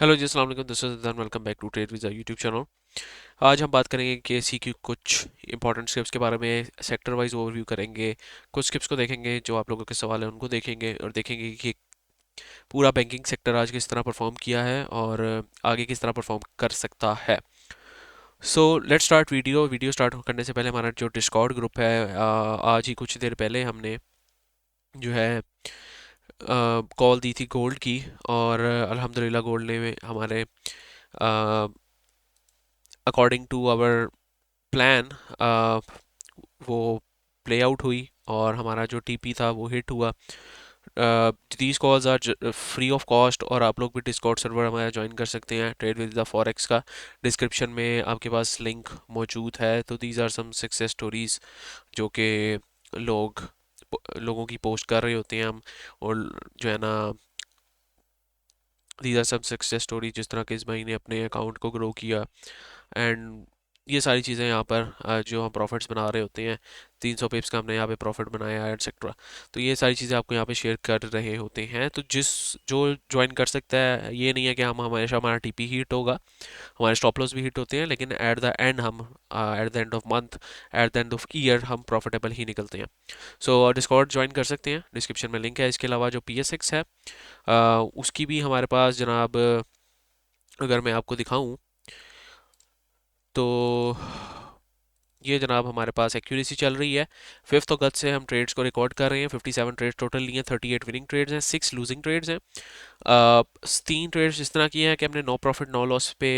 Hello जी, अस्सलाम वालेकुम। This is Dan welcome back to Trade With YouTube channel. आज हम बात करेंगे केसी की कुछ इंपॉर्टेंट स्किप्स के बारे में, सेक्टर वाइज ओवरव्यू करेंगे। कुछ स्किप्स को देखेंगे, जो आप लोगों के सवाल हैं उनको देखेंगे, और देखेंगे कि पूरा बैंकिंग सेक्टर आज किस तरह परफॉर्म किया है और आगे किस तरह परफॉर्म कर सकता है। So let's start video. Video start करने से पहले हमारा जो डिस्कॉर्ड ग्रुप है, आज ही कुछ देर पहले हमने जो है कॉल दी थी गोल्ड की, और अल्हम्दुलिल्लाह गोल्ड ने हमारे अकॉर्डिंग टू आवर प्लान वो प्ले आउट हुई, और हमारा जो टीपी था वो हिट हुआ। These calls are free of cost, और आप लोग भी डिस्कॉर्ड सर्वर हमारा ज्वाइन कर सकते हैं ट्रेड विद द फॉरेक्स का। डिस्क्रिप्शन में आपके पास लिंक मौजूद है। तो these are some success stories जो कि लोगों की पोस्ट कर रहे होते हैं हम, और जो है ना, these are some success story, जिस तरह के इस भाई ने अपने अकाउंट को ग्रो किया। एंड ये सारी चीज़ें यहाँ पर जो हम प्रॉफिट्स बना रहे होते हैं, 300 पिप्स का हमने यहाँ पे प्रॉफिट बनाया है एक्सेट्रा। तो ये सारी चीज़ें आपको यहाँ पे शेयर कर रहे होते हैं। तो जो ज्वाइन कर सकता है, ये नहीं है कि हम हमेशा हमारा टीपी हिट होगा, हमारे स्टॉप लॉस भी हिट होते हैं, लेकिन एट द एंड हम at the end of month, at the end of year हम प्रॉफिटेबल ही निकलते हैं। सो डिस्कॉर्ड ज्वाइन कर सकते हैं, डिस्क्रिप्शन में लिंक है। इसके अलावा जो PSX है, उसकी भी हमारे पास जनाब, अगर मैं आपको दिखाऊं तो ये जनाब हमारे पास एक्यूरेसी चल रही है। 5 अगस्त से हम ट्रेड्स को रिकॉर्ड कर रहे हैं। 57 ट्रेड्स टोटल लिए हैं, 38 विनिंग ट्रेड्स हैं, 6 लूजिंग ट्रेड्स हैं। 3 ट्रेड्स इस तरह की हैं कि हमने नो प्रॉफिट नो लॉस पे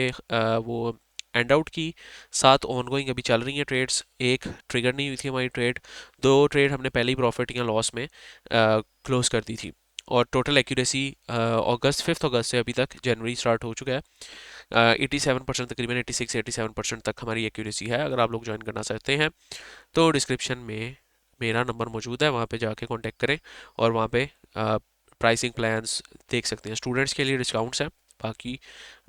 वो एंड आउट की। 7 ऑनगोइंग अभी चल रही हैं ट्रेड्स। एक ट्रिगर नहीं हुई थी हमारी ट्रेड। 2 ट्रेड हमने पहले ही प्रॉफिट या लॉस में क्लोज कर दी थी। और टोटल एक्यूरेसी अगस्त 5 अगस्त से अभी तक जनवरी स्टार्ट हो चुका है, 87%, तकरीबन 86-87% तक हमारी एक्यूरेसी है। अगर आप लोग ज्वाइन करना चाहते हैं तो डिस्क्रिप्शन में मेरा नंबर मौजूद है, वहाँ पे जाके कांटेक्ट करें, और वहाँ पे प्राइसिंग प्लान्स देख सकते हैं। स्टूडेंट्स के लिए डिस्काउंट्स हैं, बाकी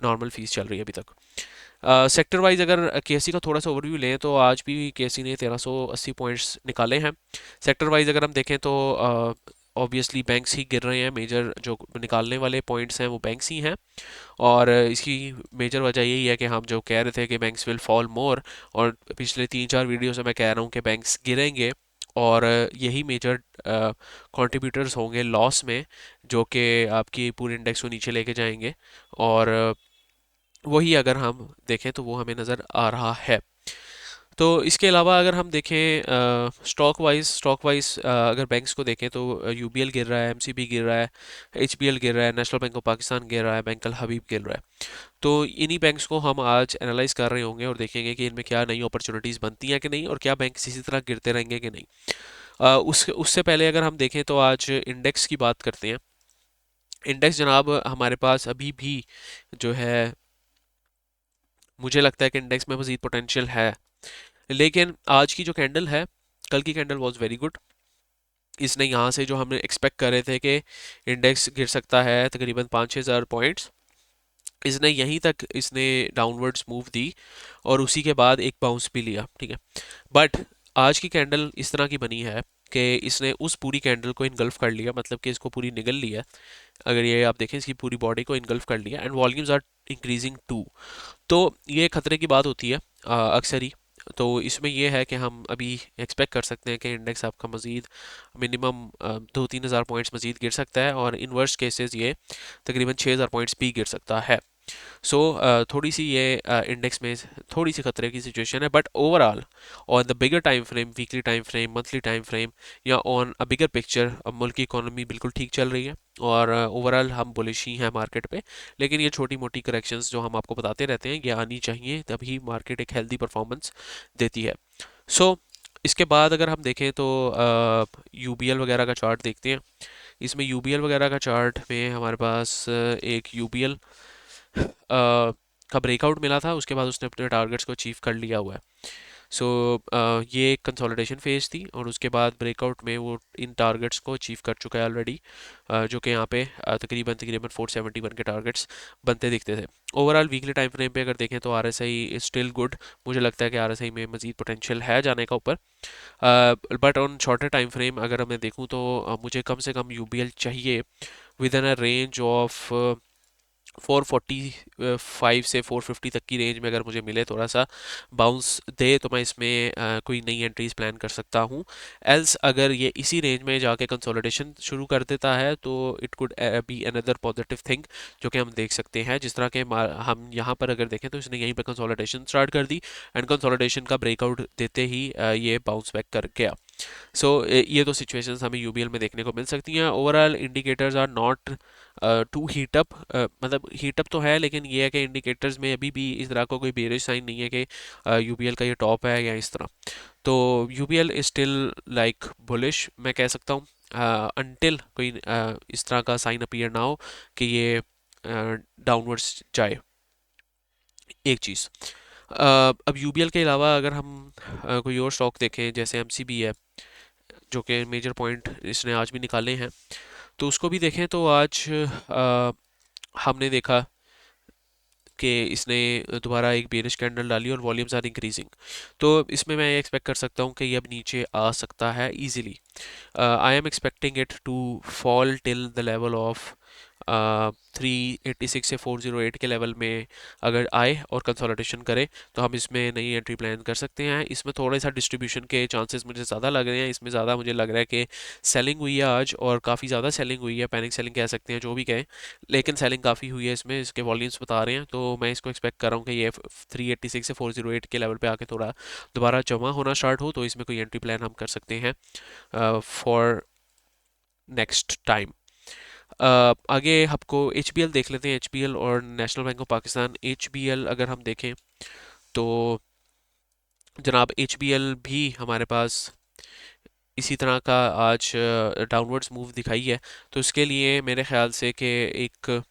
नॉर्मल फीस चल रही है अभी तक। सेक्टर वाइज अगर केसी का थोड़ा सा ओवरव्यू लें, तो आज भी केसी ने 1380 पॉइंट्स निकाले हैं। सेक्टर वाइज अगर हम देखें तो ऑब्वियसली बैंक्स ही गिर रहे हैं। मेजर जो निकालने वाले पॉइंट्स हैं वो बैंक्स ही हैं, और इसकी मेजर वजह यही है कि हम जो कह रहे थे कि बैंक्स विल फॉल मोर, और पिछले 3-4 वीडियो से मैं कह रहा हूँ कि बैंक्स गिरेंगे, और यही मेजर कंट्रीब्यूटर्स होंगे लॉस में, जो कि आपकी पूरे इंडेक्स को नीचे लेके जाएंगे। और वही अगर हम देखें तो वो हमें नज़र आ रहा है। तो इसके अलावा अगर हम देखें स्टॉक वाइज अगर बैंक्स को देखें तो UBL गिर रहा है, MCB गिर रहा है, HBL गिर रहा है, नेशनल बैंक ऑफ पाकिस्तान गिर रहा है, बैंक अल हबीब गिर रहा है। तो इन्हीं बैंक्स को हम आज एनालाइज कर रहे होंगे, और देखेंगे कि इनमें क्या नई अपॉर्चुनिटीज़ बनती हैं कि नहीं, और क्या बैंक इसी तरह गिरते रहेंगे कि नहीं। उससे पहले अगर हम देखें तो आज इंडेक्स की बात करते हैं। इंडेक्स जनाब हमारे पास अभी भी जो है, मुझे लगता है कि इंडेक्स में मज़ीद पोटेंशियल है, लेकिन आज की जो कैंडल है, कल की कैंडल वॉज वेरी गुड। इसने यहाँ से जो हमने एक्सपेक्ट कर रहे थे कि इंडेक्स गिर सकता है तकरीबन 5-6 हज़ार पॉइंट्स, इसने यहीं तक इसने डाउनवर्ड्स मूव दी, और उसी के बाद एक बाउंस भी लिया, ठीक है। बट आज की कैंडल इस तरह की बनी है कि इसने उस पूरी कैंडल को इनगल्फ कर लिया, मतलब कि इसको पूरी निगल लिया। अगर ये आप देखें, इसकी पूरी बॉडी को इनगल्फ कर लिया, and volumes are increasing too. तो ये खतरे की बात होती है अक्सर ही। तो इसमें यह है कि हम अभी एक्सपेक्ट कर सकते हैं कि इंडेक्स आपका मज़ीद मिनिमम 2-3 हज़ार पॉइंट्स मज़ीद गिर सकता है, और इन वर्स्ट केसेस ये तकरीबन 6 हज़ार पॉइंट्स भी गिर सकता है। सो थोड़ी सी ये इंडेक्स में थोड़ी सी खतरे की सिचुएशन है, but overall on the bigger time frame, weekly time frame, monthly time frame, या ऑन अ बिगर पिक्चर, अब मुल्क की इकोनॉमी बिल्कुल ठीक चल रही है, और ओवरऑल हम बुलिश ही हैं मार्केट पे। लेकिन ये छोटी मोटी करेक्शंस जो हम आपको बताते रहते हैं, ये आनी चाहिए, तभी मार्केट एक हेल्दी परफॉर्मेंस देती है। सो इसके बाद अगर हम देखें तो UBL वगैरह का चार्ट देखते हैं। इसमें UBL वगैरह का चार्ट में हमारे पास एक UBL का ब्रेकआउट मिला था, उसके बाद उसने अपने टारगेट्स को अचीव कर लिया हुआ है। सो ये एक कंसोलिडेशन फेज थी, और उसके बाद ब्रेकआउट में वो इन टारगेट्स को अचीव कर चुका है ऑलरेडी, जो कि यहाँ पे तकरीबन तकरीबन 471 के टारगेट्स बनते दिखते थे। ओवरऑल वीकली टाइम फ्रेम पे अगर देखें तो RSI इज स्टिल गुड। मुझे लगता है कि RSI में मजीद पोटेंशियल है जाने का ऊपर, but on shorter time frame अगर मैं देखूँ तो मुझे कम से कम UBL चाहिए with in a range of 445 से 450 तक की रेंज में अगर मुझे मिले थोड़ा सा बाउंस दे तो मैं इसमें कोई नई एंट्रीज प्लान कर सकता हूँ। एल्स अगर ये इसी रेंज में जाके कंसोलिडेशन शुरू कर देता है तो it could be another positive thing जो कि हम देख सकते हैं। जिस तरह के हम यहाँ पर अगर देखें तो इसने यहीं पर कंसोलिडेशन स्टार्ट कर दी एंड कंसोलिडेशन का ब्रेकआउट देते ही ये बाउंस बैक कर गया। सो ये तो सिचुएशंस हमें यूबीएल में देखने को मिल सकती हैं। Overall indicators are not too heat up, मतलब हीट अप तो है लेकिन ये है कि इंडिकेटर्स में अभी भी इस तरह का कोई बेरिश साइन नहीं है कि यूबीएल का ये टॉप है या इस तरह। तो UBL is still like bullish मैं कह सकता हूँ अनटिल कोई इस तरह का साइन अपीयर ना हो कि ये डाउनवर्ड्स जाए। एक चीज़ अब यूबीएल के अलावा अगर हम कोई और स्टॉक देखें जैसे एमसीबी है जो कि मेजर पॉइंट इसने आज भी निकाले हैं, तो उसको भी देखें तो आज हमने देखा कि इसने दोबारा एक बेरिश कैंडल डाली और वॉल्यूम्स आर इंक्रीजिंग। तो इसमें मैं एक्सपेक्ट कर सकता हूँ कि ये अब नीचे आ सकता है easily. I am expecting it to fall till the level of 386 से 408 के लेवल में अगर आए और कंसोलिडेशन करे तो हम इसमें नई एंट्री प्लान कर सकते हैं। इसमें थोड़ा सा डिस्ट्रीब्यूशन के चांसेस मुझे ज़्यादा लग रहे हैं, इसमें ज़्यादा मुझे लग रहा है कि सेलिंग हुई है आज और काफ़ी ज़्यादा सेलिंग हुई है, पैनिक सेलिंग कह सकते हैं जो भी कहें, लेकिन सेलिंग काफ़ी हुई है इसमें, इसके वॉल्यूम्स बता रहे हैं। तो मैं इसको एक्सपेक्ट कर रहा हूँ कि ये 386 से 408 के लेवल पे आके थोड़ा दोबारा जमा होना स्टार्ट हो तो इसमें कोई एंट्री प्लान हम कर सकते हैं फॉर नेक्स्ट टाइम। आगे आपको एचबीएल देख लेते हैं, एचबीएल और national bank of Pakistan. HBL अगर हम देखें तो जनाब एचबीएल भी हमारे पास इसी तरह का आज डाउनवर्ड्स मूव दिखाई है। तो इसके लिए मेरे ख्याल से कि एक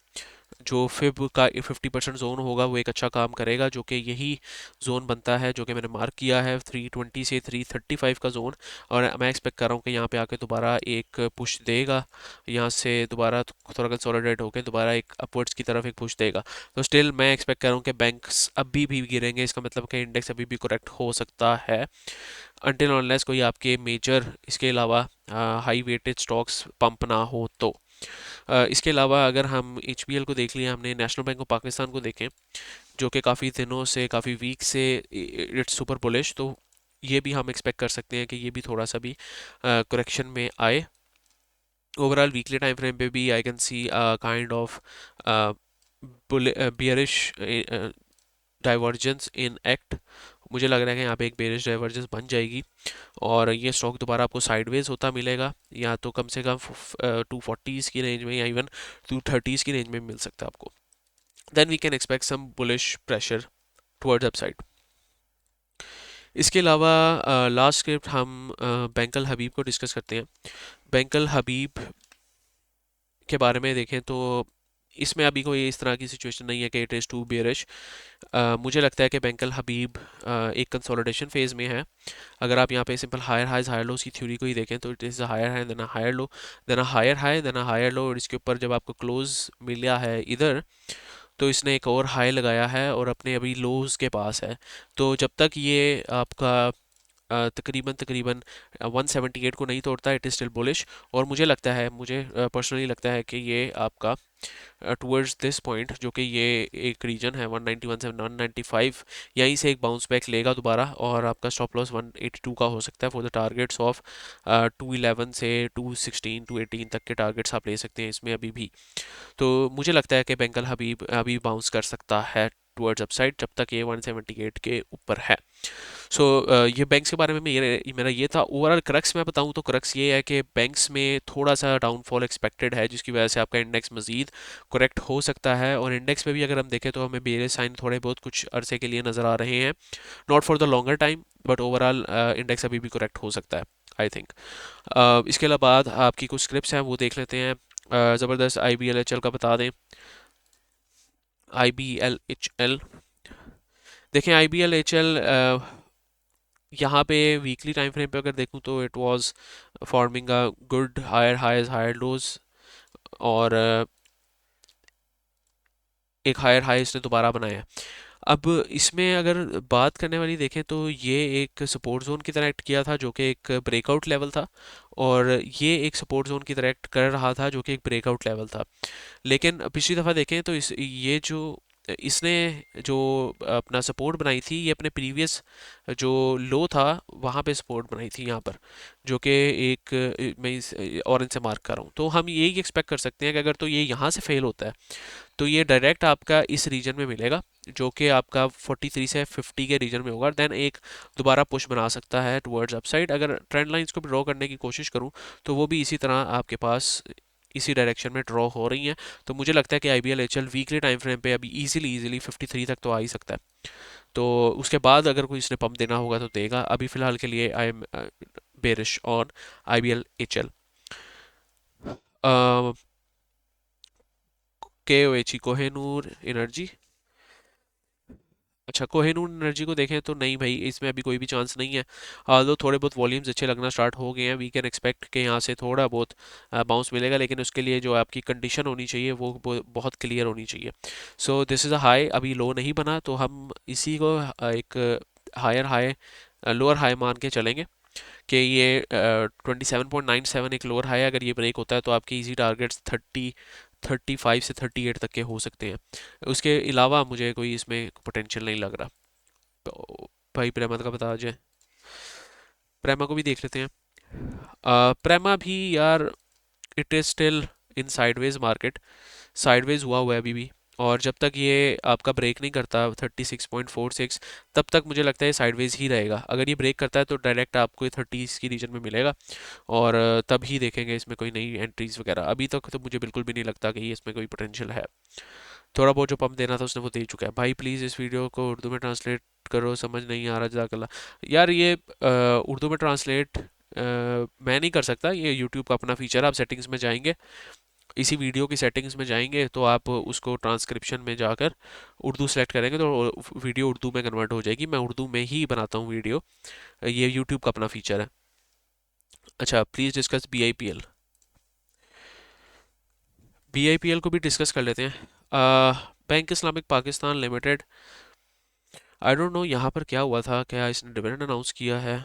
जो फिब का 50% जोन होगा वो एक अच्छा काम करेगा, जो कि यही जोन बनता है जो कि मैंने मार्क किया है 320 से 335 का जोन। और मैं एक्सपेक्ट कर रहा हूँ कि यहाँ पे आके दोबारा एक पुश देगा, यहाँ से दोबारा थोड़ा कंसोलिडेट होकर दोबारा एक अपवर्ड्स की तरफ एक पुश देगा। तो स्टिल मैं एक्सपेक्ट कर रहा हूँ कि बैंक्स अभी भी गिरेंगे, इसका मतलब कि इंडेक्स अभी भी करेक्ट हो सकता है अनटिल अनलेस कोई आपके मेजर इसके अलावा हाई वेटेड स्टॉक्स पंप ना हो तो। इसके अलावा अगर हम एचबीएल को देख लिया हमने, नेशनल बैंक ऑफ पाकिस्तान को देखें जो कि काफ़ी दिनों से काफ़ी वीक से इट्स सुपर बुलिश, तो ये भी हम एक्सपेक्ट कर सकते हैं कि ये भी थोड़ा सा भी करेक्शन में आए। ओवरऑल वीकली टाइम फ्रेम पे भी I can see kind of bearish divergence in act. मुझे लग रहा है कि यहाँ पे एक बेरिश डाइवर्जेंस बन जाएगी और ये स्टॉक दोबारा आपको साइडवेज होता मिलेगा, या तो कम से कम 240s की रेंज में या इवन 230s की रेंज में मिल सकता है आपको। Then we can expect some bullish pressure towards upside. इसके अलावा लास्ट स्क्रिप्ट हम बैंकल हबीब को डिस्कस करते हैं। बैंकल हबीब के बारे में देखें तो इसमें अभी कोई इस तरह की सिचुएशन नहीं है कि इट इज़ टू बेरिश। मुझे लगता है कि बैंकल हबीब एक कंसोलिडेशन फेज़ में है। अगर आप यहाँ पे simple higher highs higher lows की थ्योरी को ही देखें तो it is higher high then higher low then higher high then higher low, और इसके ऊपर जब आपको क्लोज मिला है इधर तो इसने एक और हाई लगाया है और अपने अभी लोज के पास है। तो जब तक ये आपका तकरीबन तकरीबन 178 को नहीं तोड़ता इट इज़ स्टिल बुलिश। और मुझे लगता है, मुझे पर्सनली लगता है कि ये आपका टुवर्ड्स दिस पॉइंट जो कि ये एक रीजन है 191 से 195, यहीं से एक बाउंस बैक लेगा दोबारा और आपका स्टॉप लॉस 182 का हो सकता है फॉर द टारगेट्स ऑफ 211 से 216 218 तक के टारगेट्स आप ले सकते हैं इसमें अभी भी। तो मुझे लगता है कि बैंकल हबीब अभी बाउंस कर सकता है टुवर्ड्स अपसाइड जब तक ये 178 के ऊपर है। सो ये बैंक्स के बारे में मेरा ये था। ओवरऑल क्रक्स मैं बताऊं तो क्रक्स ये है कि बैंक्स में थोड़ा सा डाउनफॉल एक्सपेक्टेड है जिसकी वजह से आपका इंडेक्स मजीद करेक्ट हो सकता है। और इंडेक्स में भी अगर हम देखें तो हमें बेरिश साइन थोड़े बहुत कुछ अरसे के लिए नज़र आ रहे हैं, not for the longer time but overall index अभी भी करेक्ट हो सकता है आई थिंक। इसके अलावा बाद आपकी कुछ स्क्रिप्ट्स हैं वो देख लेते हैं। ज़बरदस्त I B L H L का बता दें। I B L H L देखें, I B L H L यहाँ पे वीकली टाइम फ्रेम पे अगर देखूँ तो it was forming a good higher highs higher lows, और एक हायर हाई इसने दोबारा बनाया है। अब इसमें अगर बात करने वाली देखें तो ये एक सपोर्ट जोन की तरह एक्ट किया था जो कि एक ब्रेकआउट लेवल था, और ये एक सपोर्ट जोन की तरह एक्ट कर रहा था जो कि एक ब्रेकआउट लेवल था। लेकिन पिछली दफ़ा देखें तो इस ये जो इसने जो अपना सपोर्ट बनाई थी, ये अपने प्रीवियस जो लो था वहाँ पे सपोर्ट बनाई थी यहाँ पर, जो कि एक मैं इस ऑरेंज से मार्क कर रहा हूँ। तो हम यही एक्सपेक्ट कर सकते हैं कि अगर तो ये यहाँ से फेल होता है तो ये डायरेक्ट आपका इस रीजन में मिलेगा, जो कि आपका 43 से 50 के रीजन में होगा। देन एक दोबारा पुश बना सकता है टुवर्ड्स अपसाइड। अगर ट्रेंड लाइंस को भी ड्रॉ करने की कोशिश करूँ तो वो भी इसी तरह आपके पास इसी डायरेक्शन में ड्रॉ हो रही हैं। तो मुझे लगता है कि IBL HL weekly time frame पे अभी इजीली इजीली 53 तक तो आ ही सकता है। तो उसके बाद अगर कोई इसने पंप देना होगा तो देगा। अभी फिलहाल के लिए I am bearish on IBL HL। KOH Kohinoor energy. अच्छा, कोहिनूर एनर्जी को देखें तो नहीं भाई, इसमें अभी कोई भी चांस नहीं है। दो थोड़े बहुत वॉल्यूम्स अच्छे लगना स्टार्ट हो गए हैं, वी कैन एक्सपेक्ट कि यहाँ से थोड़ा बहुत बाउंस मिलेगा, लेकिन उसके लिए जो आपकी कंडीशन होनी चाहिए वो बहुत क्लियर होनी चाहिए। So this is a high, अभी लो नहीं बना तो हम इसी को एक हायर हाई लोअर हाई मान के चलेंगे कि ये 27.97 एक लोअर हाई है। अगर ये ब्रेक होता है तो आपके इजी टारगेट्स 35 से 38 तक के हो सकते हैं। उसके अलावा मुझे कोई इसमें पोटेंशियल नहीं लग रहा। तो भाई प्रेमा का बता जाए, प्रेमा को भी देख लेते हैं। प्रेमा भी यार, it is still in sideways market, sideways हुआ है अभी भी। और जब तक ये आपका ब्रेक नहीं करता 36.46, तब तक मुझे लगता है साइडवेज ही रहेगा। अगर ये ब्रेक करता है तो डायरेक्ट आपको 30 की रीजन में मिलेगा, और तब ही देखेंगे इसमें कोई नई एंट्रीज वगैरह। अभी तक तो मुझे बिल्कुल भी नहीं लगता कि इसमें कोई पोटेंशियल है। थोड़ा बहुत जो पंप देना था उसने वो दे चुका है। भाई प्लीज़ इस वीडियो को उर्दू में ट्रांसलेट करो, समझ नहीं आ रहा, जज़ाकल्लाह। यार ये उर्दू में ट्रांसलेट मैं नहीं कर सकता, ये यूट्यूब का अपना फीचर है। आप सेटिंग्स में जाएंगे, इसी वीडियो की सेटिंग्स में जाएंगे तो आप उसको ट्रांसक्रिप्शन में जाकर उर्दू सेलेक्ट करेंगे तो वीडियो उर्दू में कन्वर्ट हो जाएगी। मैं उर्दू में ही बनाता हूँ वीडियो, ये यूट्यूब का अपना फीचर है। अच्छा, प्लीज़ डिस्कस BIPL। BIPL को भी डिस्कस कर लेते हैं। Bank Islamic Pakistan limited, I don't know यहाँ पर क्या हुआ था, क्या इसने डिविडेंड अनाउंस किया है?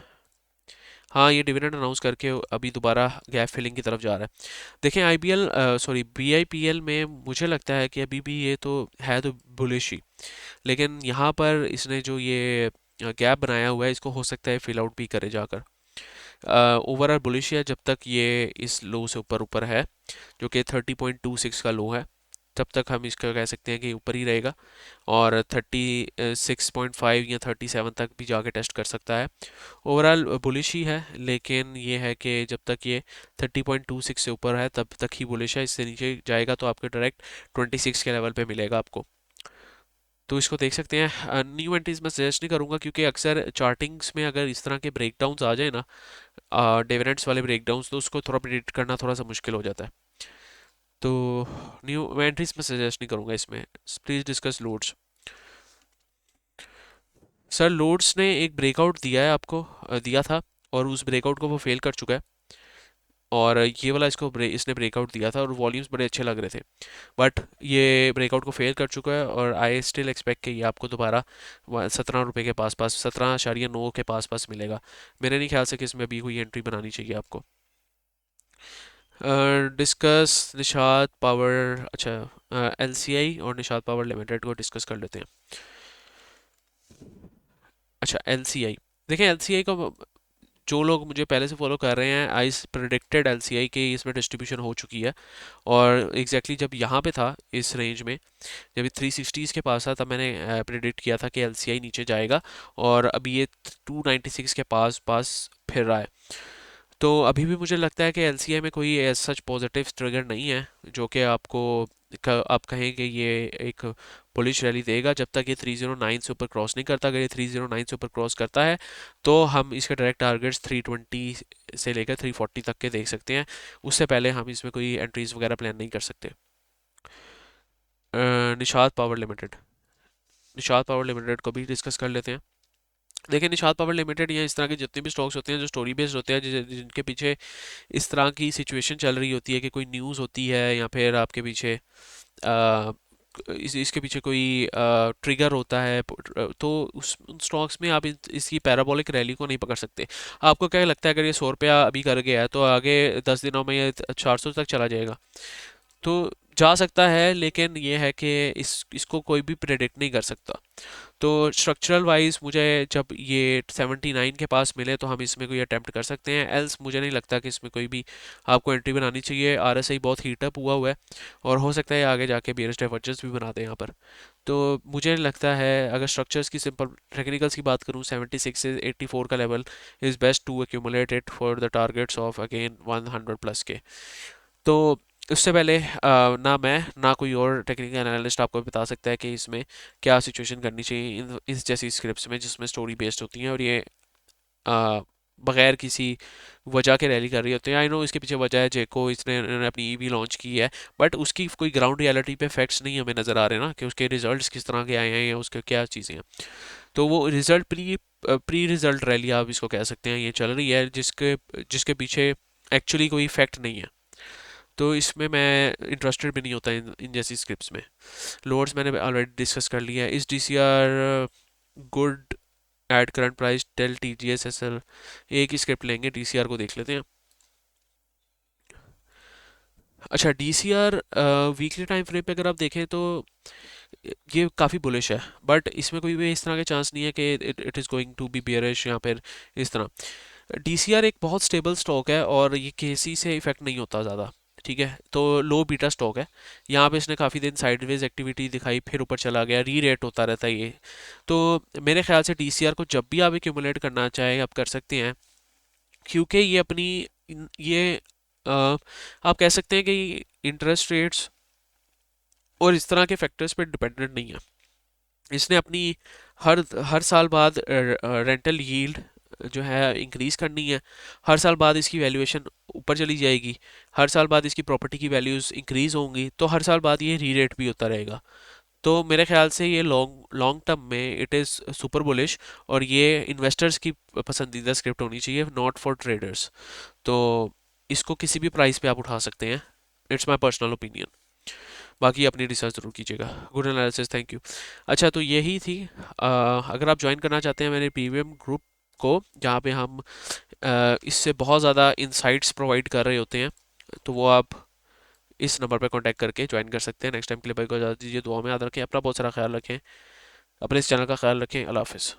हाँ, ये डिविडेंड अनाउंस करके अभी दोबारा गैप फिलिंग की तरफ जा रहा है। देखें IPL सॉरी BIPL में मुझे लगता है कि अभी भी ये तो है तो बुलिश ही, लेकिन यहाँ पर इसने जो ये गैप बनाया हुआ है इसको हो सकता है फिल आउट भी करे जाकर। ओवरऑल बुलिश है जब तक ये इस लो से ऊपर ऊपर है, जो कि 30.26 का लो है। तब तक हम इसका कह सकते हैं कि ऊपर ही रहेगा, और 36.5 या 37 तक भी जाके टेस्ट कर सकता है। ओवरऑल बुलिश ही है, लेकिन ये है कि जब तक ये 30.26 से ऊपर है तब तक ही बुलिश है। इससे नीचे जाएगा तो आपके डायरेक्ट 26 के लेवल पे मिलेगा आपको। तो इसको देख सकते हैं। न्यू एंट्रीज मैं सजेस्ट नहीं करूंगा, क्योंकि अक्सर चार्टिंग्स में अगर इस तरह के ब्रेकडाउन्स आ जाए ना, डिविडेंड्स वाले ब्रेकडाउन्स, तो उसको थोड़ा प्रिडिक्ट करना थोड़ा सा मुश्किल हो जाता है। तो न्यू एंट्रीज में सजेस्ट नहीं करूंगा इसमें। Please discuss loads. Sir loads ने एक ब्रेकआउट दिया है आपको, दिया था, और उस ब्रेकआउट को वो फेल कर चुका है। और ये वाला इसने ब्रेकआउट दिया था और वॉल्यूम्स बड़े अच्छे लग रहे थे, बट ये ब्रेकआउट को फेल कर चुका है। और आई स्टिल एक्सपेक्ट कि ये आपको दोबारा 17 रुपये के पास पास, 17.9 के पास पास मिलेगा। मेरे नहीं ख्याल से कि इसमें अभी कोई एंट्री बनानी चाहिए आपको। Discuss Nishad power. अच्छा, LCI और निषाद पावर लिमिटेड को डिस्कस कर लेते हैं। अच्छा, LCI देखें, LCI का जो लोग मुझे पहले से फॉलो कर रहे हैं, आई प्रिडिक्टेड LCI के इसमें डिस्ट्रीब्यूशन हो चुकी है। और एग्जैक्टली जब यहाँ पे था इस रेंज में, जब ये 360s के पास था, तब मैंने प्रिडिक्ट किया था कि LCI नीचे जाएगा, और अभी ये 296 के पास पास फिर रहा है। तो अभी भी मुझे लगता है कि LCI में कोई एज सच पॉजिटिव ट्रिगर नहीं है जो कि आपको आप कहें कि ये एक बुलिश रैली देगा, जब तक ये 309 से ऊपर क्रॉस नहीं करता। अगर ये 309 से ऊपर क्रॉस करता है तो हम इसके डायरेक्ट टारगेट्स 320 से लेकर 340 तक के देख सकते हैं। उससे पहले हम इसमें कोई एंट्रीज वगैरह प्लान नहीं कर सकते। Nishad power limited, Nishad power limited को भी डिस्कस कर लेते हैं। देखिए, निषाद पावर लिमिटेड या इस तरह के जितने भी स्टॉक्स होते हैं जो स्टोरी बेस्ड होते हैं, जिनके पीछे इस तरह की सिचुएशन चल रही होती है कि कोई न्यूज़ होती है, या फिर आपके पीछे इसके पीछे कोई ट्रिगर होता है, तो उन स्टॉक्स में आप इसकी पैराबोलिक रैली को नहीं पकड़ सकते। आपको क्या लगता है अगर ये 100 रुपया अभी कर गया है तो आगे 10 दिनों में ये 400 तक चला जाएगा? तो जा सकता है, लेकिन ये है कि इसको कोई भी प्रेडिक्ट नहीं कर सकता। तो स्ट्रक्चरल वाइज मुझे जब ये 79 के पास मिले तो हम इसमें कोई अटेम्प्ट कर सकते हैं, एल्स मुझे नहीं लगता कि इसमें कोई भी आपको एंट्री बनानी चाहिए। आरएसआई बहुत हीटअप हुआ है और हो सकता है आगे जाके बियरिश डाइवर्जेंस भी बना दें यहाँ पर। तो मुझे लगता है अगर स्ट्रक्चर्स की सिंपल टेक्निकल्स की बात करूँ, 76 से 84 का level is best to accumulate it for the targets of again 100 plus के। तो उससे पहले ना मैं ना कोई और टेक्निकल एनालिस्ट आपको बता सकता है कि इसमें क्या सिचुएशन करनी चाहिए इस जैसी स्क्रिप्ट्स में जिसमें स्टोरी बेस्ड होती हैं और ये अ, बगैर किसी वजह के रैली कर रही होती है। आई नो इसके पीछे वजह है, जेको इन्होंने अपनी ईवी लॉन्च की है, बट उसकी कोई ग्राउंड रियलिटी पे फैक्ट्स नहीं हमें नज़र आ रहे ना कि उसके रिजल्ट्स किस तरह के आए हैं या उसके क्या चीज़ें हैं। तो वो रिजल्ट प्री रिजल्ट रैली आप इसको कह सकते हैं ये चल रही है, जिसके जिसके पीछे एक्चुअली कोई फैक्ट नहीं है। तो इसमें मैं इंटरेस्टेड भी नहीं होता इन जैसी स्क्रिप्ट्स में। लोअर्स मैंने ऑलरेडी डिस्कस कर लिया है। इस D C R good at current price टेल T G S S L, एक ही स्क्रिप्ट लेंगे, डी सी आर को देख लेते हैं। अच्छा, D C R weekly time frame पे अगर आप देखें तो ये काफ़ी बुलिश है, बट इसमें कोई भी इस तरह के चांस नहीं है कि it is going to be bearish या फिर इस तरह। डीसीआर एक बहुत स्टेबल स्टॉक है और ये केसी से इफेक्ट नहीं होता ज़्यादा। ठीक है, तो लो बीटा स्टॉक है। यहाँ पे इसने काफ़ी दिन साइडवेज एक्टिविटी दिखाई, फिर ऊपर चला गया, री रेट होता रहता है ये। तो मेरे ख्याल से डीसीआर को जब भी आप एक्यूमुलेट करना चाहें आप कर सकते हैं, क्योंकि ये अपनी ये आप कह सकते हैं कि इंटरेस्ट रेट्स और इस तरह के फैक्टर्स पे डिपेंडेंट नहीं है। इसने अपनी हर हर साल बाद रेंटल यील्ड जो है इंक्रीज करनी है, हर साल बाद इसकी वैल्यूएशन ऊपर चली जाएगी, हर साल बाद इसकी प्रॉपर्टी की वैल्यूज इंक्रीज होंगी, तो हर साल बाद ये री रेट भी होता रहेगा। तो मेरे ख्याल से ये लॉन्ग लॉन्ग टर्म में इट इज़ सुपर बुलिश और ये इन्वेस्टर्स की पसंदीदा स्क्रिप्ट होनी चाहिए, नॉट फॉर ट्रेडर्स। तो इसको किसी भी प्राइस पे आप उठा सकते हैं, इट्स माई पर्सनल ओपिनियन। बाकी अपनी रिसर्च ज़रूर कीजिएगा। Good analysis, thank you. अच्छा, तो यही थी। अगर आप ज्वाइन करना चाहते हैं मेरे प्रीमियम ग्रुप को, जहाँ पे हम इससे बहुत ज़्यादा इंसाइट्स प्रोवाइड कर रहे होते हैं, तो वो आप इस नंबर पर कांटेक्ट करके ज्वाइन कर सकते हैं। नेक्स्ट टाइम के लिए भाई को इजाज़त दीजिए, दुआ में याद रखें, अपना बहुत सारा ख्याल रखें, अपने इस चैनल का ख्याल रखें। अल्लाह हाफिज़।